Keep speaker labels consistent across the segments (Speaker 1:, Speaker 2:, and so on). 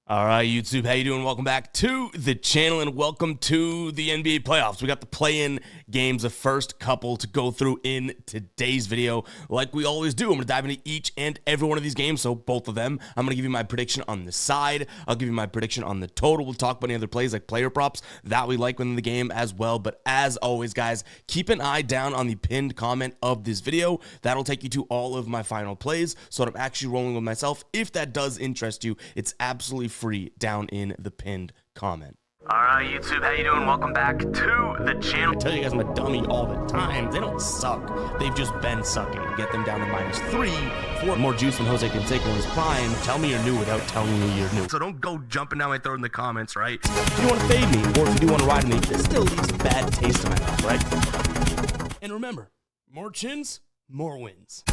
Speaker 1: All right, YouTube, how you doing? Welcome back to the channel and welcome to the NBA playoffs. We got the play-in games, the first couple to go through in today's video. Like we always do, I'm going to dive into each and every one of these games, so both of them. I'm going to give you my prediction on the side. I'll give you my prediction on the total. We'll talk about any other plays like player props that we like within the game as well. But as always, guys, keep an eye down on the pinned comment of this video. That'll take you to all of my final plays, so I'm actually rolling with myself. If that does interest you, it's absolutely free down in the pinned comment. All right, YouTube, how you doing? Welcome back to the channel. I tell you guys I'm a dummy all the time. They don't suck. They've just been sucking. Get them down to -3 for more juice than Jose Canseco in his prime. Tell me you're new without telling me you're new. So don't go jumping down my throat in the comments, right? If you want to fade me, or if you do want to ride me, this still leaves a bad taste in my mouth, right? And remember, more chins, more wins.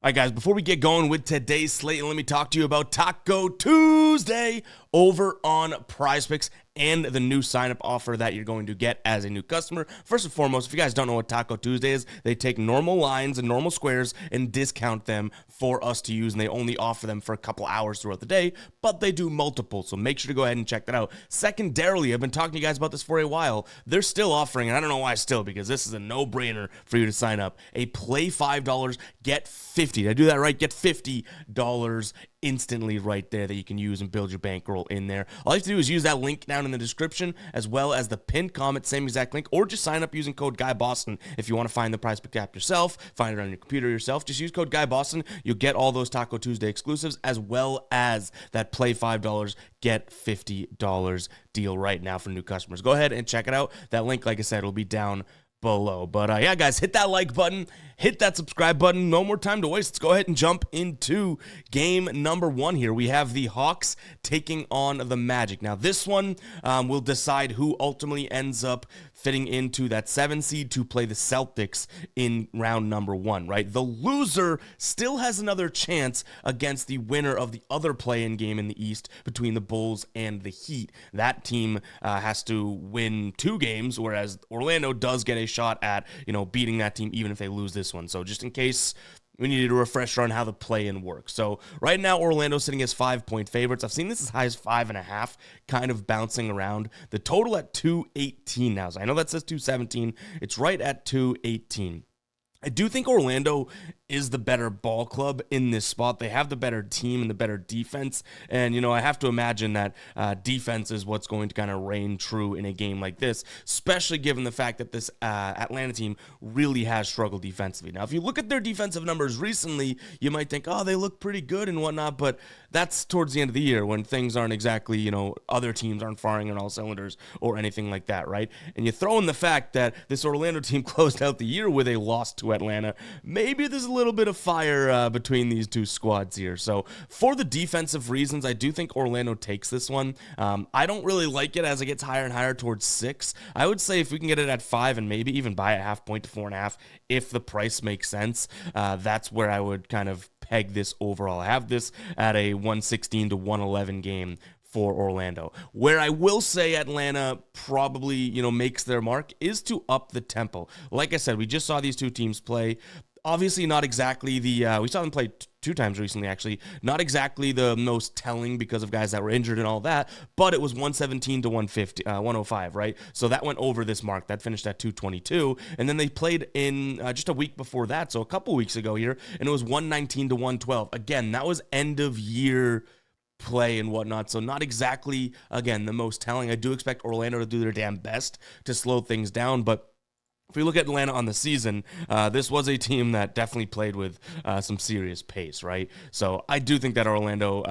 Speaker 1: All right, guys, before we get going with today's slate, let me talk to you about Taco Tuesday over on PrizePicks and the new sign-up offer that you're going to get as a new customer. First and foremost, if you guys don't know what Taco Tuesday is, they take normal lines and normal squares and discount them for us to use, and they only offer them for a couple hours throughout the day, but they do multiple, so make sure to go ahead and check that out. Secondarily, I've been talking to you guys about this for a while. They're still offering, and I don't know why still, because this is a no-brainer for you to sign up, a play $5, get 50. Did I do that right? Get $50 instantly right there that you can use and build your bankroll in there. All you have to do is use that link down in the description as well as the pinned comment, same exact link, or just sign up using code GuyBoston if you want to find the PrizePicks app yourself, find it on your computer yourself. Just use code GuyBoston. You'll get all those Taco Tuesday exclusives as well as that play $5, get $50 deal right now for new customers. Go ahead and check it out. That link, like I said, will be down below. But yeah, guys, hit that like button, hit that subscribe button. No more time to waste. Let's go ahead and jump into game number 1 here. We have the Hawks taking on the Magic. Now, this one will decide who ultimately ends up fitting into that 7 seed to play the Celtics in round number 1, right? The loser still has another chance against the winner of the other play-in game in the East between the Bulls and the Heat. That team has to win 2 games, whereas Orlando does get a shot at, beating that team even if they lose this one. So just in case we needed a refresher on how the play-in works. So right now, Orlando's sitting as 5-point favorites. I've seen this as high as 5.5, kind of bouncing around. The total at 218 now. So I know that says 217. It's right at 218. I do think Orlando is the better ball club in this spot. They have the better team and the better defense. And, I have to imagine that defense is what's going to kind of reign true in a game like this, especially given the fact that this Atlanta team really has struggled defensively. Now, if you look at their defensive numbers recently, you might think, oh, they look pretty good and whatnot, but that's towards the end of the year when things aren't exactly, other teams aren't firing on all cylinders or anything like that, right? And you throw in the fact that this Orlando team closed out the year with a loss to Atlanta. Maybe there's a little bit of fire between these two squads here. So for the defensive reasons, I do think Orlando takes this one. I don't really like it as it gets higher and higher towards 6. I would say if we can get it at 5 and maybe even buy a half point to 4.5, if the price makes sense, that's where I would kind of peg this overall. I have this at a 116 to 111 game for Orlando. Where I will say Atlanta probably, makes their mark is to up the tempo. Like I said, we just saw these two teams play. Obviously not exactly the, we saw them play 2 times recently, actually. Not exactly the most telling because of guys that were injured and all that, but it was 117 to 105, right? So that went over this mark. That finished at 222. And then they played in just a week before that, so a couple weeks ago here, and it was 119 to 112. Again, that was end of year play and whatnot, so not exactly, again, the most telling. I do expect Orlando to do their damn best to slow things down, but if we look at Atlanta on the season, this was a team that definitely played with some serious pace, right? So I do think that Orlando,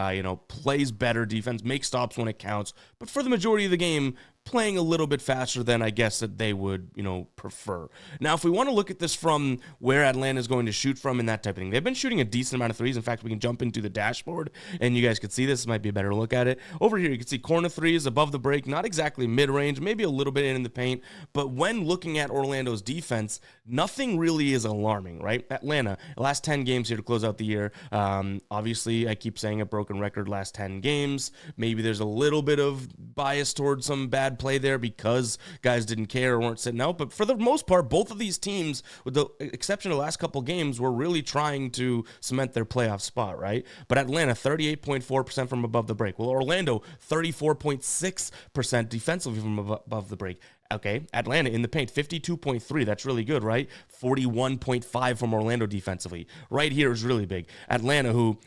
Speaker 1: plays better defense, makes stops when it counts, but for the majority of the game, playing a little bit faster than I guess that they would, prefer. Now, if we want to look at this from where Atlanta is going to shoot from and that type of thing, they've been shooting a decent amount of threes. In fact, we can jump into the dashboard and you guys can see this. Might be a better look at it. Over here, you can see corner threes above the break, not exactly mid-range, maybe a little bit in the paint, but when looking at Orlando's defense, nothing really is alarming, right? Atlanta, last 10 games here to close out the year. Obviously, I keep saying a broken record last 10 games. Maybe there's a little bit of bias towards some bad bad play there because guys didn't care or weren't sitting out. But for the most part, both of these teams, with the exception of the last couple games, were really trying to cement their playoff spot, right? But Atlanta, 38.4% from above the break. Well, Orlando, 34.6% defensively from above the break. Okay, Atlanta in the paint, 52.3. That's really good, right? 41.5 from Orlando defensively. Right here is really big. Atlanta, who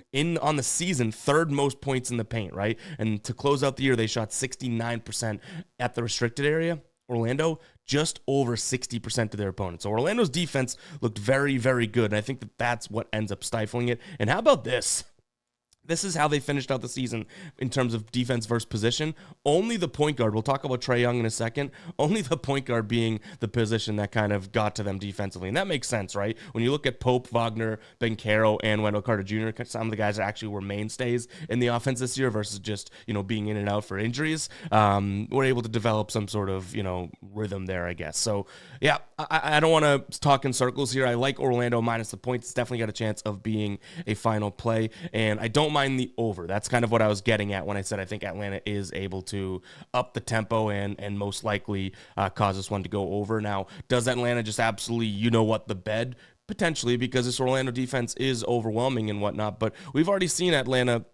Speaker 1: on the season, third most points in the paint, right? And to close out the year, they shot 69% at the restricted area. Orlando, just over 60% to their opponents. So Orlando's defense looked very, very good. And I think that's what ends up stifling it. And how about this? This is how they finished out the season in terms of defense versus position. Only the point guard, we'll talk about Trae Young in a second, only the point guard being the position that kind of got to them defensively. And that makes sense, right? When you look at Pope, Wagner, Bencaro, and Wendell Carter Jr., some of the guys that actually were mainstays in the offense this year versus just, being in and out for injuries, we're able to develop some sort of, rhythm there, I guess. So, yeah, I don't want to talk in circles here. I like Orlando minus the points. It's definitely got a chance of being a final play, and I don't mind the over. That's kind of what I was getting at when I said I think Atlanta is able to up the tempo and most likely cause this one to go over. Now, does Atlanta just absolutely, the bed? Potentially, because this Orlando defense is overwhelming and whatnot, but we've already seen Atlanta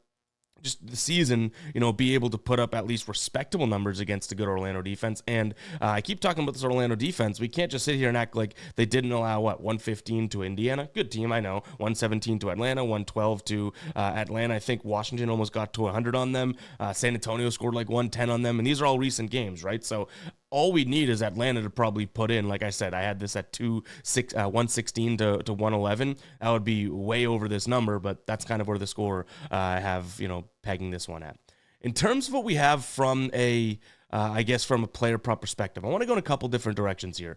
Speaker 1: just the season, be able to put up at least respectable numbers against a good Orlando defense. And I keep talking about this Orlando defense. We can't just sit here and act like they didn't allow, 115 to Indiana? Good team, I know. 117 to Atlanta, 112 to Atlanta. I think Washington almost got to 100 on them. San Antonio scored like 110 on them. And these are all recent games, right? So all we need is Atlanta to probably put in, like I said, I had this at 116 to 111. That would be way over this number, but that's kind of where the score I have, pegging this one at. In terms of what we have from from a player prop perspective, I want to go in a couple different directions here.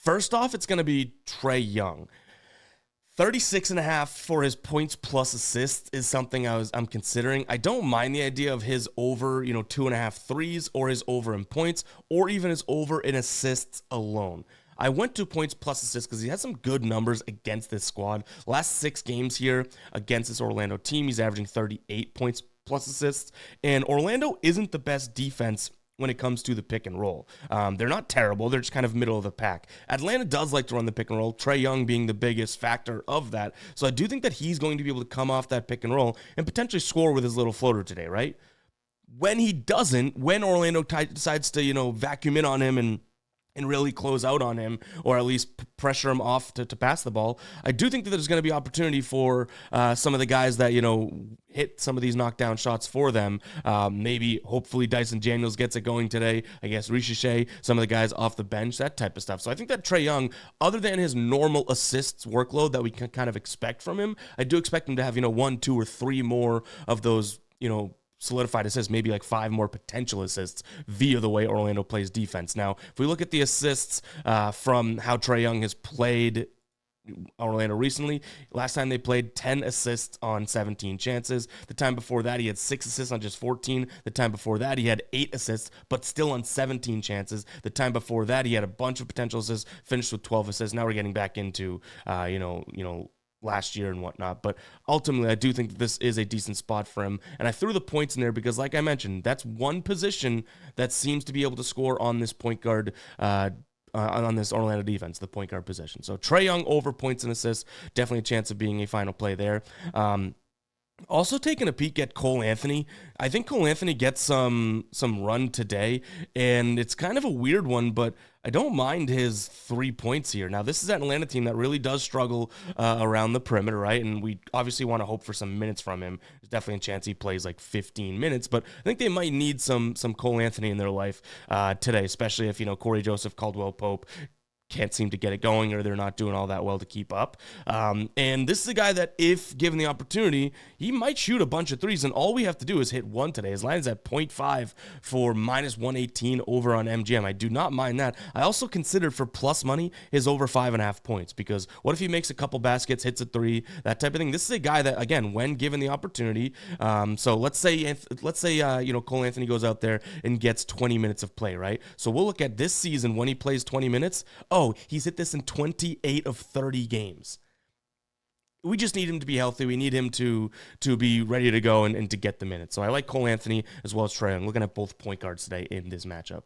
Speaker 1: First off, it's going to be Trae Young. 36.5 for his points plus assists is something I'm considering. I don't mind the idea of his over, 2.5 threes, or his over in points, or even his over in assists alone. I went to points plus assists because he has some good numbers against this squad. Last 6 games here against this Orlando team, he's averaging 38 points plus assists. And Orlando isn't the best defense when it comes to the pick and roll. They're not terrible. They're just kind of middle of the pack. Atlanta does like to run the pick and roll, Trae Young being the biggest factor of that. So I do think that he's going to be able to come off that pick and roll and potentially score with his little floater today, right? When he doesn't, when Orlando decides to, vacuum in on him and really close out on him, or at least pressure him off to pass the ball, I do think that there's going to be opportunity for some of the guys that, hit some of these knockdown shots for them. Maybe, hopefully, Dyson Daniels gets it going today. I guess Ricochet, some of the guys off the bench, that type of stuff. So I think that Trae Young, other than his normal assists workload that we can kind of expect from him, I do expect him to have, 1, 2, or 3 more of those, solidified assists, maybe like 5 more potential assists via the way Orlando plays defense. Now, if we look at the assists from how Trae Young has played Orlando recently, last time they played 10 assists on 17 chances. The time before that, he had 6 assists on just 14. The time before that, he had 8 assists, but still on 17 chances. The time before that, he had a bunch of potential assists, finished with 12 assists. Now we're getting back into, last year and whatnot. But ultimately, I do think that this is a decent spot for him. And I threw the points in there because, like I mentioned, that's one position that seems to be able to score on this point guard, on this Orlando defense, the point guard position. So Trae Young over points and assists, definitely a chance of being a final play there. Also taking a peek at Cole Anthony. I think Cole Anthony gets some run today, and it's kind of a weird one, but I don't mind his 3 points here. Now, this is an Atlanta team that really does struggle around the perimeter, right? And we obviously want to hope for some minutes from him. There's definitely a chance he plays like 15 minutes, but I think they might need some Cole Anthony in their life today, especially if, Corey Joseph, Caldwell Pope can't seem to get it going, or they're not doing all that well to keep up. And this is a guy that, if given the opportunity, he might shoot a bunch of threes, and all we have to do is hit one today. His line is at 0.5 for minus 118 over on MGM. I do not mind that. I also considered for plus money his over 5.5 points, because what if he makes a couple baskets, hits a 3, that type of thing. This is a guy that, again, when given the opportunity, so let's say Cole Anthony goes out there and gets 20 minutes of play, right? So we'll look at this season when he plays 20 minutes. He's hit this in 28 of 30 games. We just need him to be healthy. We need him to be ready to go and to get the minutes. So I like Cole Anthony as well as Trae Young. Looking at both point guards today in this matchup.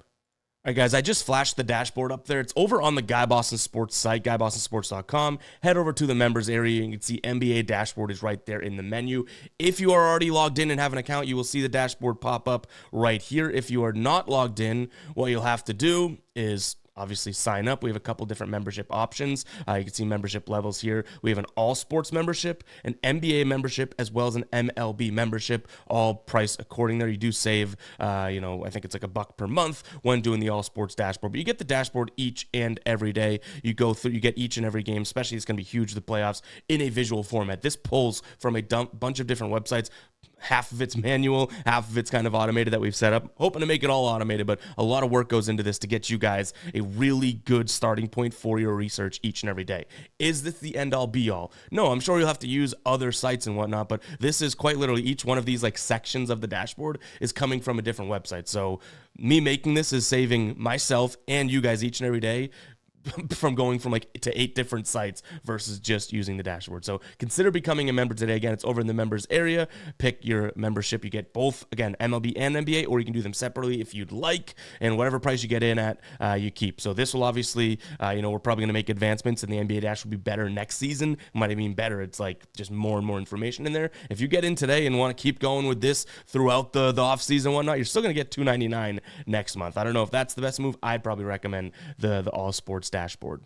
Speaker 1: All right, guys, I just flashed the dashboard up there. It's over on the Guy Boston Sports site, GuyBostonSports.com. Head over to the members area. You can see NBA dashboard is right there in the menu. If you are already logged in and have an account, you will see the dashboard pop up right here. If you are not logged in, what you'll have to do is obviously sign up. We have a couple different membership options. You can see membership levels here. We have an all sports membership, an NBA membership, as well as an MLB membership, all priced according there. You do save, I think it's like $1 per month when doing the all sports dashboard, but you get the dashboard each and every day. You go through, you get each and every game, especially it's going to be huge, the playoffs, in a visual format. This pulls from a bunch of different websites. Half of it's manual, half of it's kind of automated that we've set up. Hoping to make it all automated, but a lot of work goes into this to get you guys a really good starting point for your research each and every day. Is this the end all be all? No, I'm sure you'll have to use other sites and whatnot, but this is quite literally each one of these like sections of the dashboard is coming from a different website. So me making this is saving myself and you guys each and every day from going from like to 8 different sites versus just using the dashboard. So consider becoming a member today. Again, it's over in the members area. Pick your membership. You get both, again, MLB and NBA, or you can do them separately if you'd like, and whatever price you get in at, you keep. So this will obviously, we're probably going to make advancements, and the NBA Dash will be better next season. It might even better. It's like just more and more information in there. If you get in today and want to keep going with this throughout the off season and whatnot, you're still going to get $2.99 next month. I don't know if that's the best move. I'd probably recommend the all sports dashboard.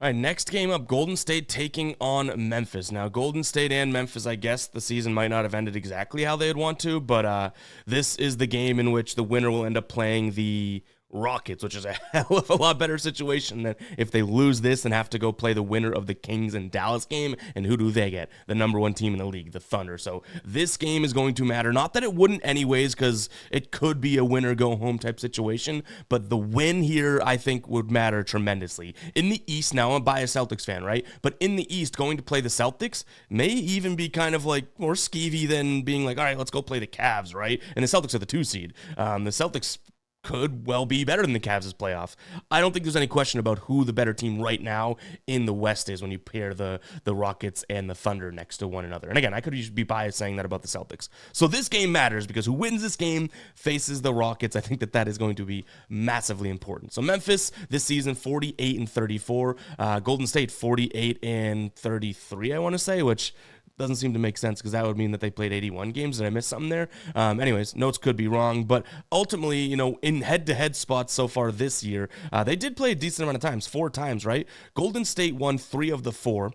Speaker 1: All right, next game up, Golden State taking on Memphis. Now, Golden State and Memphis, I guess the season might not have ended exactly how they'd want to, but this is the game in which the winner will end up playing the Rockets, which is a hell of a lot better situation than if they lose this and have to go play the winner of the Kings and Dallas game. And who do they get? The number 1 team in the league, the Thunder. So this game is going to matter. Not that it wouldn't anyways, because it could be a winner go home type situation, but the win here I think would matter tremendously. In the East, now I'm a biased Celtics fan, right? But in the East, going to play the Celtics may even be kind of like more skeevy than being like, all right, let's go play the Cavs, right? And the Celtics are the 2 seed. The Celtics could well be better than the Cavs' playoff. I don't think there's any question about who the better team right now in the West is when you pair the Rockets and the Thunder next to one another. And again, I could be biased saying that about the Celtics. So this game matters because who wins this game faces the Rockets. I think that is going to be massively important. So Memphis this season 48-34, Golden State 48-33, I want to say, which doesn't seem to make sense because that would mean that they played 81 games. Did I miss something there? Anyways, notes could be wrong, but ultimately, in head-to-head spots so far this year, they did play a decent amount of times, 4 times, right? Golden State won 3 of the 4.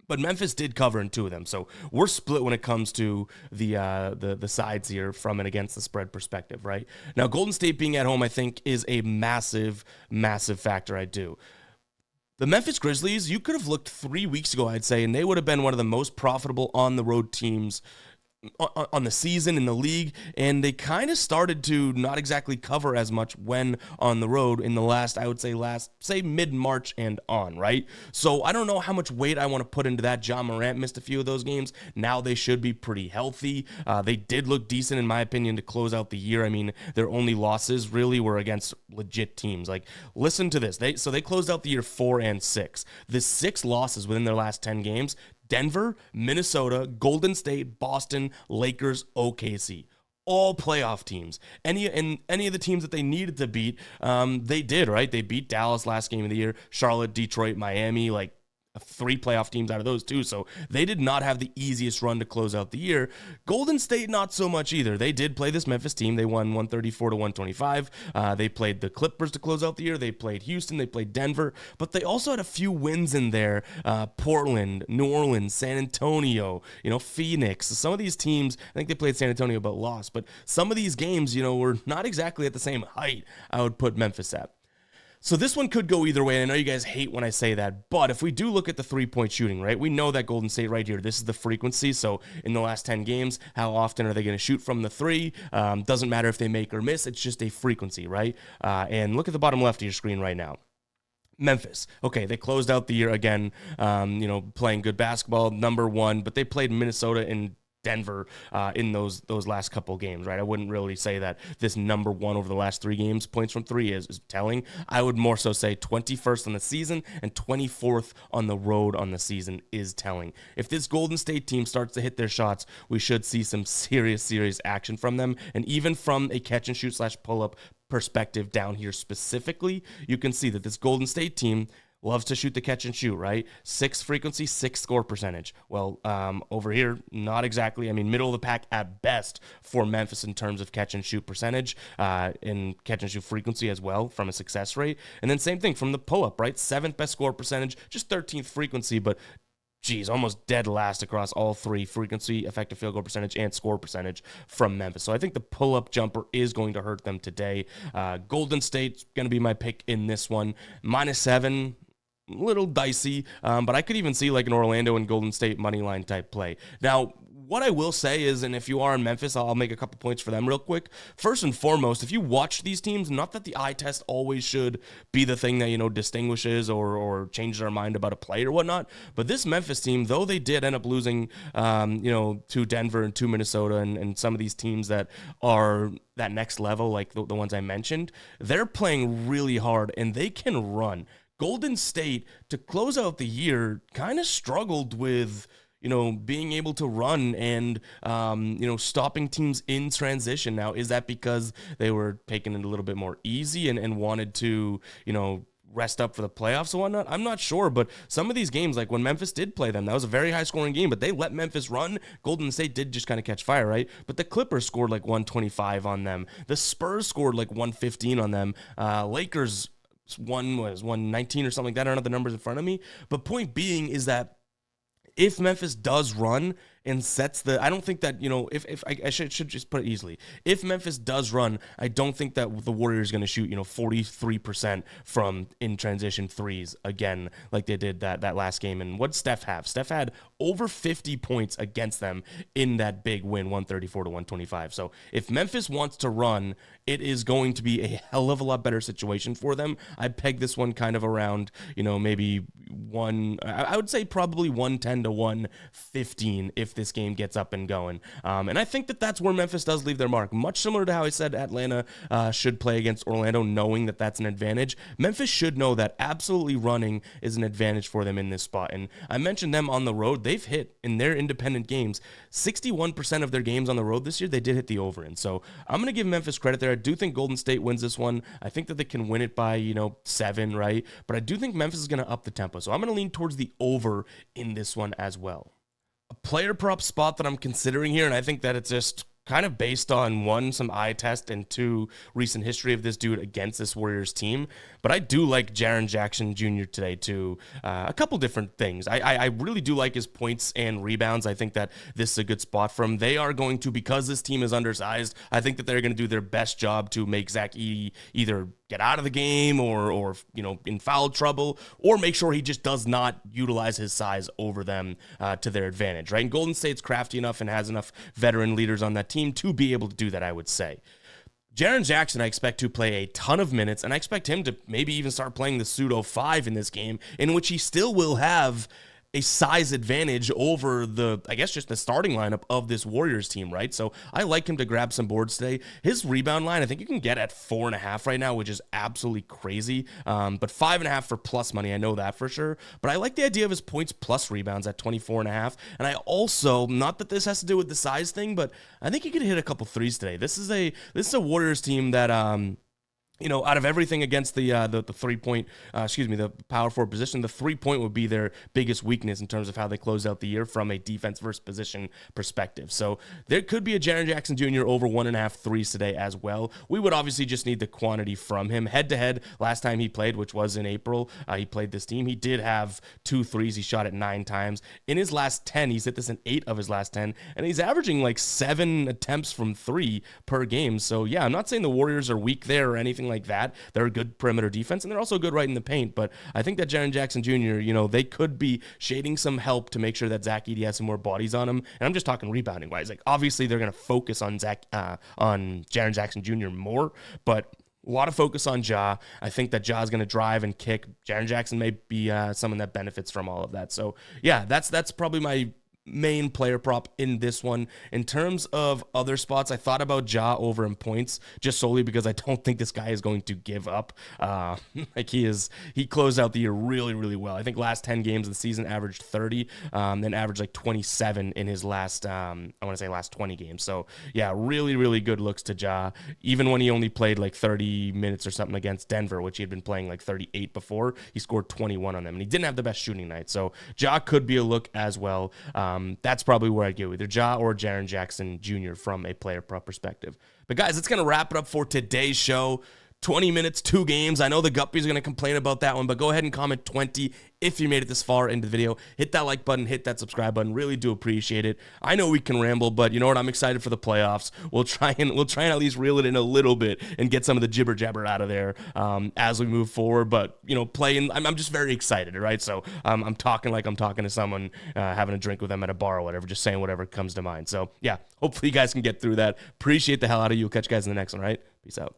Speaker 1: But Memphis did cover in 2 of them, so we're split when it comes to the sides here from an against the spread perspective, right? Now, Golden State being at home, I think, is a massive, massive factor. I do. The Memphis Grizzlies, you could have looked 3 weeks ago, I'd say, and they would have been one of the most profitable on-the-road teams on the season in the league, and they kind of started to not exactly cover as much when on the road in the last mid-March and on, right? So I don't know how much weight I want to put into that. John Morant missed a few of those games. Now they should be pretty healthy. They did look decent, in my opinion, to close out the year. I mean, their only losses really were against legit teams. Like, listen to this. They closed out the year 4-6. The 6 losses within their last 10 games: Denver, Minnesota, Golden State, Boston, Lakers, OKC. All playoff teams. Any of the teams that they needed to beat, they did, right? They beat Dallas last game of the year, Charlotte, Detroit, Miami, like 3 playoff teams out of those 2. So they did not have the easiest run to close out the year. Golden State, not so much either. They did play this Memphis team. They won 134-125. They played the Clippers to close out the year. They played Houston. They played Denver. But they also had a few wins in there. Portland, New Orleans, San Antonio, Phoenix. Some of these teams, I think they played San Antonio but lost. But some of these games, were not exactly at the same height I would put Memphis at. So this one could go either way, and I know you guys hate when I say that, but if we do look at the 3-point shooting, right, we know that Golden State right here, this is the frequency. So in the last 10 games, how often are they going to shoot from the 3? Doesn't matter if they make or miss. It's just a frequency, right? And look at the bottom left of your screen right now. Memphis. Okay, they closed out the year again, playing good basketball, number 1, but they played Minnesota and Denver in those last couple games, right? I wouldn't really say that this number 1 over the last 3 games, points from 3 is telling. I would more so say 21st on the season and 24th on the road on the season is telling. If this Golden State team starts to hit their shots, we should see some serious action from them, and even from a catch and shoot / pull-up perspective down here specifically, you can see that this Golden State team loves to shoot the catch and shoot, right? 6 frequency, 6 score percentage. Well, over here, not exactly. I mean, middle of the pack at best for Memphis in terms of catch and shoot percentage, in catch and shoot frequency as well from a success rate. And then same thing from the pull-up, right? 7th best score percentage, just 13th frequency, but geez, almost dead last across all 3: frequency, effective field goal percentage, and score percentage from Memphis. So I think the pull-up jumper is going to hurt them today. Golden State's going to be my pick in this one. -7, a little dicey, but I could even see like an Orlando and Golden State money line type play. Now, what I will say is, and if you are in Memphis, I'll make a couple points for them real quick. First and foremost, if you watch these teams, not that the eye test always should be the thing that, distinguishes or changes our mind about a play or whatnot, but this Memphis team, though they did end up losing, to Denver and to Minnesota and some of these teams that are that next level, like the ones I mentioned, they're playing really hard and they can run. Golden State, to close out the year, kind of struggled with being able to run and, stopping teams in transition. Now, is that because they were taking it a little bit more easy and wanted to, rest up for the playoffs or whatnot? I'm not sure, but some of these games, like when Memphis did play them, that was a very high-scoring game, but they let Memphis run. Golden State did just kind of catch fire, right? But the Clippers scored like 125 on them. The Spurs scored like 115 on them. Lakers was 119 or something like that. I don't have the numbers in front of me. But point being is that if Memphis does run and sets I don't think that, if I should just put it easily. If Memphis does run, I don't think that the Warriors are going to shoot, 43% from in transition threes again, like they did that last game. And what did Steph have? Steph had over 50 points against them in that big win, 134-125. So if Memphis wants to run, it is going to be a hell of a lot better situation for them. I peg this one kind of around, maybe I would say probably 110 to 115 if this game gets up and going. And I think that that's where Memphis does leave their mark. Much similar to how I said Atlanta should play against Orlando, knowing that that's an advantage. Memphis should know that absolutely running is an advantage for them in this spot. And I mentioned them on the road. They've hit, in their independent games, 61% of their games on the road this year, they did hit the over in. So I'm going to give Memphis credit there. I do think Golden State wins this one. I think that they can win it by, 7, right? But I do think Memphis is going to up the tempo. So I'm going to lean towards the over in this one as well. A player prop spot that I'm considering here, and I think that it's just kind of based on, 1, some eye test, and 2, recent history of this dude against this Warriors team. But I do like Jaren Jackson Jr. today, too. A couple different things. I really do like his points and rebounds. I think that this is a good spot for him. They are going to, because this team is undersized, I think that they're going to do their best job to make Zach Edey either get out of the game or in foul trouble, or make sure he just does not utilize his size over them to their advantage, right? And Golden State's crafty enough and has enough veteran leaders on that team to be able to do that, I would say. Jaren Jackson, I expect to play a ton of minutes, and I expect him to maybe even start playing the pseudo 5 in this game, in which he still will have a size advantage over just the starting lineup of this Warriors team, right? So I like him to grab some boards today. His rebound line, I think you can get at 4.5 right now, which is absolutely crazy. But 5.5 for plus money, I know that for sure. But I like the idea of his points plus rebounds at 24.5. And I also, not that this has to do with the size thing, but I think he could hit a couple threes today. This is a Warriors team that out of everything against the 3-point, the power forward position, the 3-point would be their biggest weakness in terms of how they close out the year from a defense versus position perspective. So there could be a Jaren Jackson Jr. over 1.5 threes today as well. We would obviously just need the quantity from him. Head-to-head, last time he played, which was in April, he played this team. He did have 2 threes. He shot it 9 times. In his last 10, he's hit this in 8 of his last 10, and he's averaging like 7 attempts from 3 per game. So yeah, I'm not saying the Warriors are weak there or anything like that. They're a good perimeter defense, and they're also good right in the paint. But I think that Jaren Jackson Jr., they could be shading some help to make sure that Zach Edey has some more bodies on him. And I'm just talking rebounding wise. Like obviously they're going to focus on Jaren Jackson Jr. more, but a lot of focus on Ja. I think that Ja's going to drive and kick. Jaren Jackson may be someone that benefits from all of that. So yeah, that's probably my main player prop in this one. In terms of other spots, I thought about Ja over in points just solely because I don't think this guy is going to give up. He closed out the year really, really well. I think last 10 games of the season averaged 30, then averaged like 27 in his last 20 games. So yeah, really, really good looks to Ja. Even when he only played like 30 minutes or something against Denver, which he had been playing like 38 before, he scored 21 on them, and he didn't have the best shooting night. So Ja could be a look as well. That's probably where I'd go, either Ja or Jaren Jackson Jr. from a player prop perspective. But guys, that's going to wrap it up for today's show. 20 minutes, 2 games. I know the Guppies are going to complain about that one, but go ahead and comment 20 if you made it this far into the video. Hit that like button, hit that subscribe button. Really do appreciate it. I know we can ramble, but you know what? I'm excited for the playoffs. We'll try and at least reel it in a little bit and get some of the jibber jabber out of there as we move forward. But you know, playing, I'm just very excited, right? So I'm talking like I'm talking to someone, having a drink with them at a bar or whatever, just saying whatever comes to mind. So yeah, hopefully you guys can get through that. Appreciate the hell out of you. We'll catch you guys in the next one, right? Peace out.